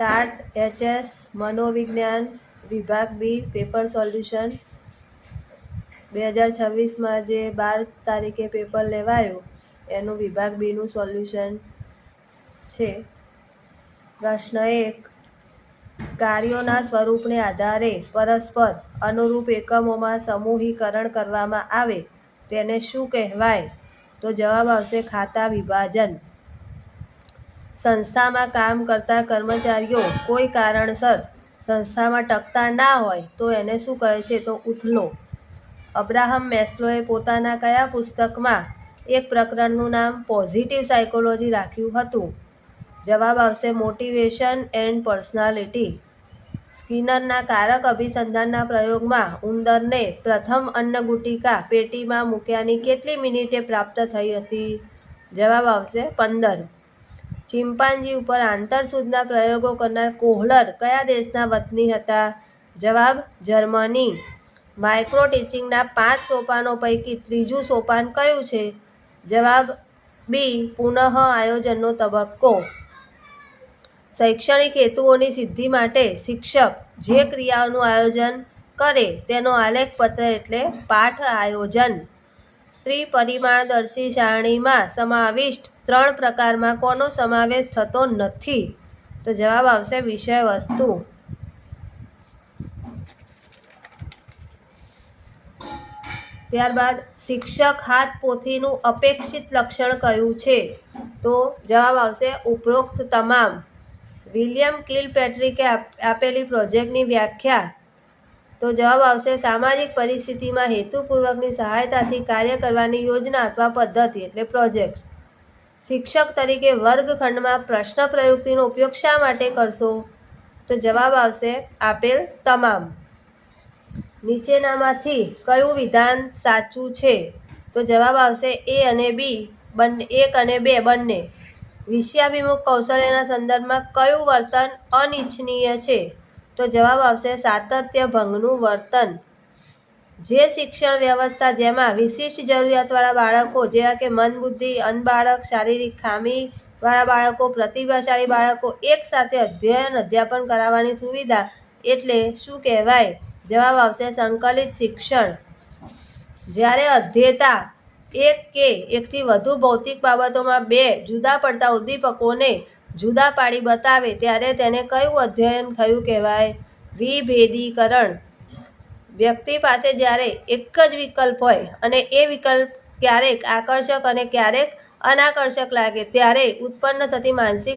TAT HS મનોવિજ્ઞાન વિભાગ બી paper solution 2026માં જે 12 તારીખે પેપર લેવાયું એનું વિભાગ બીનું સોલ્યુશન છે। પ્રશ્ન 1, કાર્યોના સ્વરૂપને આધારે પરસ્પર અનુરૂપ એકમોમાં સમૂહીકરણ કરવામાં આવે તેને શું કહેવાય? તો જવાબ આવશે ખાતા વિભાજન। સંસ્થામાં કામ કરતા કર્મચારીઓ કોઈ કારણસર સંસ્થામાં ટકતા ના હોય તો એને શું કહે છે? તો ઉથલો। અબ્રાહમ મેસ્લોએ પોતાના કયા પુસ્તકમાં એક પ્રકરણનું નામ પોઝિટિવ સાયકોલોજી રાખ્યું હતું? જવાબ આવશે મોટિવેશન એન્ડ પર્સનાલિટી। સ્કિનરના કારક અભિસંધાનના પ્રયોગમાં ઉંદરને પ્રથમ અન્નગુટિકા પેટીમાં મૂક્યાની કેટલી મિનિટે પ્રાપ્ત થઈ હતી? જવાબ આવશે 15। ચિમ્પાન્જી ઉપર આંતરસૂદના પ્રયોગો કરનાર કોહલર કયા દેશના વતની હતા? જવાબ જર્મની। માઇક્રો ટીચિંગના 5 સોપાનો પૈકી ત્રીજું સોપાન કયું છે? જવાબ બી પુનઃ આયોજનનો તબક્કો। શૈક્ષણિક હેતુઓની સિદ્ધિ માટે શિક્ષક જે ક્રિયાઓનું આયોજન કરે તેનો આલેખપત્ર એટલે પાઠ આયોજન। ત્રિપરિમાણદર્શી સારણીમાં સમાવિષ્ટ 3 પ્રકારમાં કોનો સમાવેશ થતો નથી? તો જવાબ આવશે વિષય વસ્તુ। ત્યારબાદ શિક્ષક હાથપોથીનું અપેક્ષિત લક્ષણ કયું છે? તો જવાબ આવશે ઉપરોક્ત તમામ। વિલિયમ કિલપેટ્રિકે આપેલી પ્રોજેક્ટની વ્યાખ્યા? તો જવાબ આવશે સામાજિક પરિસ્થિતિમાં હેતુપૂર્વકની સહાયતાથી કાર્ય કરવાની યોજના અથવા પદ્ધતિ એટલે પ્રોજેક્ટ। શિક્ષક તરીકે વર્ગખંડમાં પ્રશ્ન પ્રયુક્તિનો ઉપયોગ શા માટે કરશો? તો જવાબ આવશે આપેલ તમામ। નીચેનામાંથી કયું વિધાન સાચું છે? તો જવાબ આવશે A અને B બંને, 1 અને 2 બંને। વિષયાભિમુખ કૌશલ્યના સંદર્ભમાં કયું વર્તન અનિચ્છનીય છે? તો જવાબ આવશે સાતત્ય ભંગનું વર્તન। જે શિક્ષણ વ્યવસ્થા જેમાં વિશિષ્ટ જરૂરિયાતવાળા બાળકો જેવા કે મંદબુદ્ધિ, અંધ બાળક, શારીરિક ખામીવાળા બાળકો, પ્રતિભાશાળી બાળકો એક સાથે અધ્યાપન કરાવવાની સુવિધા એટલે શું કહેવાય? જવાબ આવશે સંકલિત શિક્ષણ। જ્યારે અધ્યેતા એક કે એકથી વધુ ભૌતિક બાબતોમાં 2 જુદા પડતા ઉદ્દીપકોને જુદા પાડી બતાવે ત્યારે તેને કયું અધ્યયન થયું કહેવાય? વિભેદીકરણ। વ્યક્તિ પાસે જ્યારે એક જ વિકલ્પ હોય અને એ વિકલ્પ ક્યારેક આકર્ષક અને ક્યારેક અનાકર્ષક લાગે ત્યારે ઉત્પન્ન થતી માનસિક